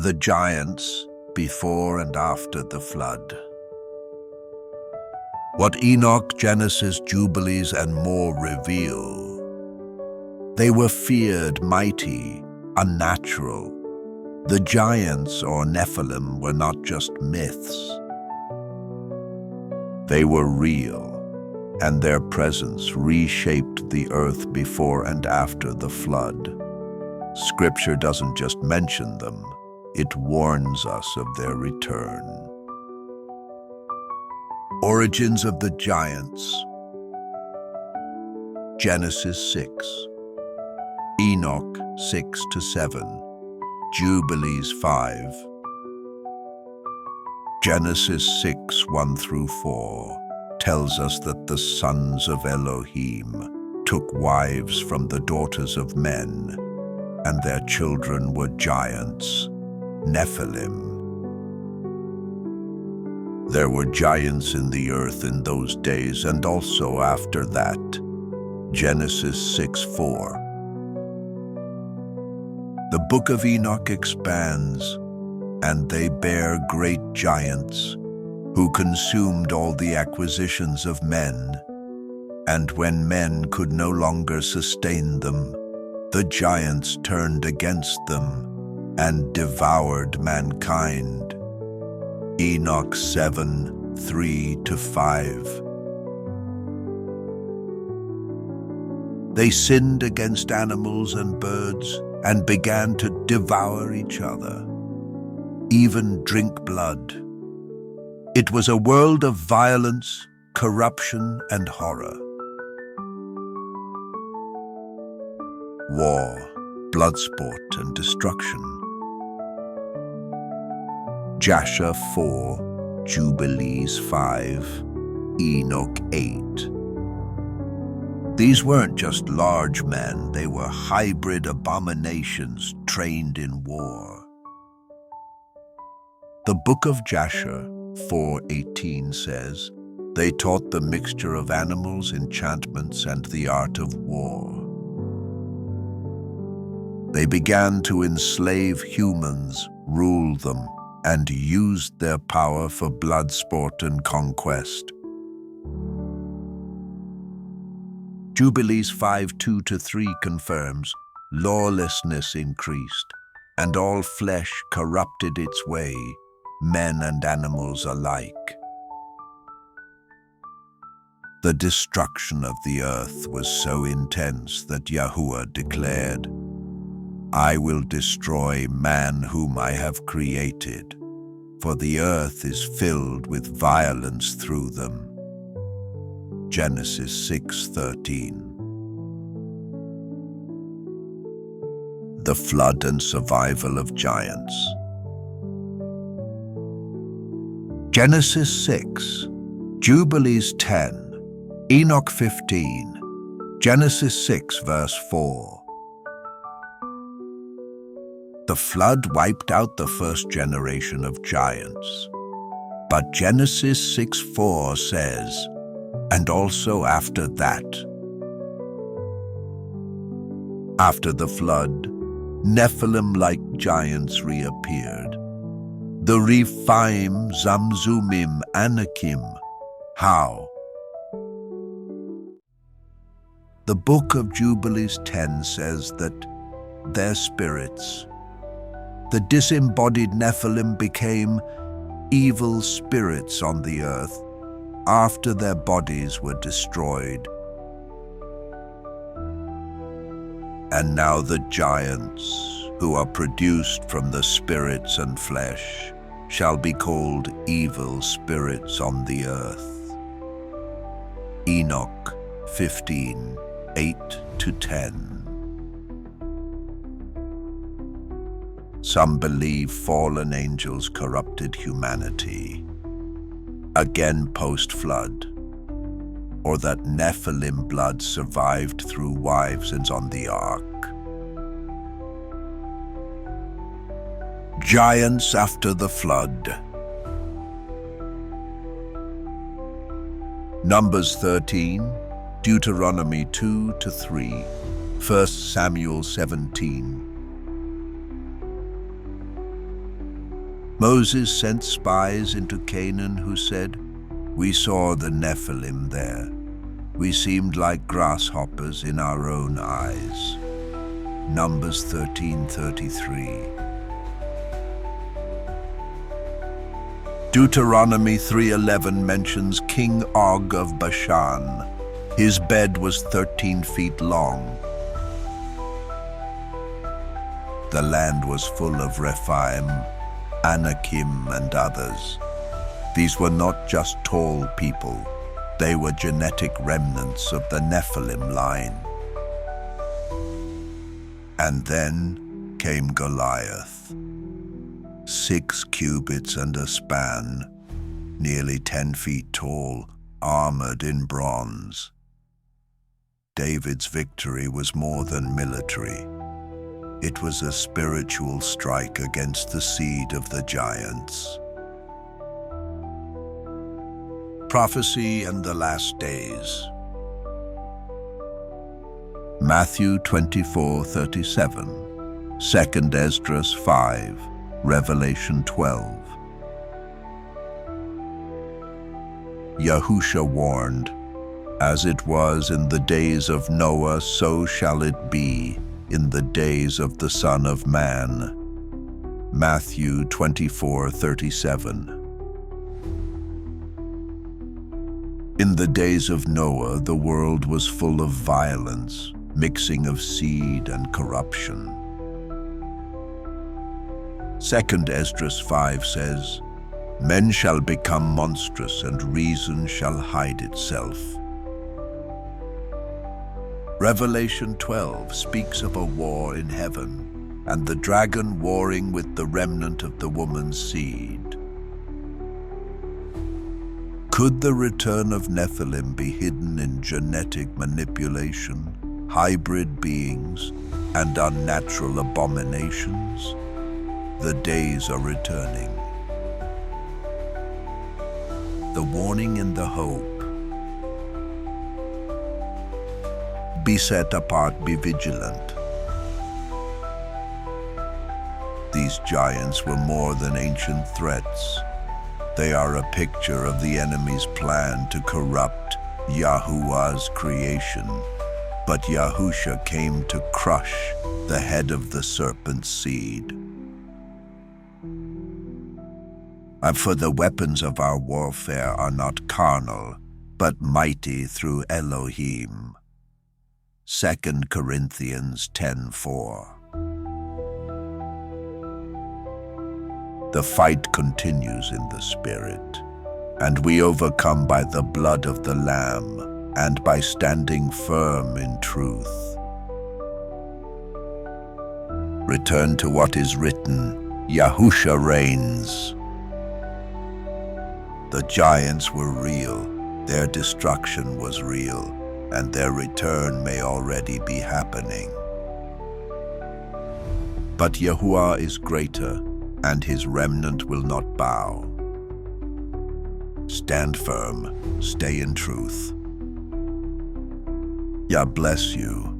The giants before and after the flood. What Enoch, Genesis, Jubilees, and more reveal. They were feared, mighty, unnatural. The giants, or Nephilim, were not just myths. They were real, and their presence reshaped the earth before and after the flood. Scripture doesn't just mention them, it warns us of their return. Origins of the giants. Genesis 6, Enoch 6-7, Jubilees 5. Genesis 6, 1-4 tells us that the sons of Elohim took wives from the daughters of men, and their children were giants, Nephilim. There were giants in the earth in those days and also after that. Genesis 6:4. The Book of Enoch expands, and they bare great giants, who consumed all the acquisitions of men. And when men could no longer sustain them, the giants turned against them and devoured mankind. Enoch 7:3-5. They sinned against animals and birds and began to devour each other, even drink blood. It was a world of violence, corruption, and horror. War, bloodsport, and destruction. Jasher 4, Jubilees 5, Enoch 8. These weren't just large men, they were hybrid abominations trained in war. The Book of Jasher 4:18 says, they taught the mixture of animals, enchantments, and the art of war. They began to enslave humans, rule them, and used their power for blood sport and conquest. Jubilees 5:2-3 confirms lawlessness increased, and all flesh corrupted its way, men and animals alike. The destruction of the earth was so intense that Yahuah declared, I will destroy man whom I have created, for the earth is filled with violence through them. Genesis 6:13. The flood and survival of giants. Genesis 6, Jubilees 10, Enoch 15, Genesis 6 verse 4. The flood wiped out the first generation of giants. But Genesis 6:4 says, and also after that. After the flood, Nephilim-like giants reappeared. The Rephaim, Zamzumim, Anakim. How? The Book of Jubilees 10 says that their spirits, the disembodied Nephilim, became evil spirits on the earth after their bodies were destroyed. And now the giants, who are produced from the spirits and flesh, shall be called evil spirits on the earth. Enoch 15:8-10. Some believe fallen angels corrupted humanity, again post-flood, or that Nephilim blood survived through wives and on the ark. Giants after the flood. Numbers 13, Deuteronomy 2-3, 1 Samuel 17. Moses sent spies into Canaan who said, "We saw the Nephilim there. We seemed like grasshoppers in our own eyes." Numbers 13:33. Deuteronomy 3:11 mentions King Og of Bashan. His bed was 13 feet long. The land was full of Rephaim, Anakim, and others. These were not just tall people. They were genetic remnants of the Nephilim line. And then came Goliath, 6 cubits and a span, nearly 10 feet tall, armored in bronze. David's victory was more than military. It was a spiritual strike against the seed of the giants. Prophecy and the Last Days. Matthew 24:37, 2 Esdras 5, Revelation 12. Yahusha warned, "As it was in the days of Noah, so shall it be in the days of the Son of Man." Matthew 24:37. In the days of Noah, the world was full of violence, mixing of seed and corruption. 2 Esdras 5 says, "Men shall become monstrous, and reason shall hide itself." Revelation 12 speaks of a war in heaven, and the dragon warring with the remnant of the woman's seed. Could the return of Nephilim be hidden in genetic manipulation, hybrid beings, and unnatural abominations? The days are returning. The warning and the hope. Be set apart, be vigilant. These giants were more than ancient threats. They are a picture of the enemy's plan to corrupt Yahuah's creation. But Yahusha came to crush the head of the serpent's seed. And for the weapons of our warfare are not carnal, but mighty through Elohim. 2 Corinthians 10:4. The fight continues in the Spirit, and we overcome by the blood of the Lamb and by standing firm in truth. Return to what is written, Yahusha reigns. The giants were real, their destruction was real, and their return may already be happening. But Yahuah is greater, and his remnant will not bow. Stand firm, stay in truth. Yah bless you.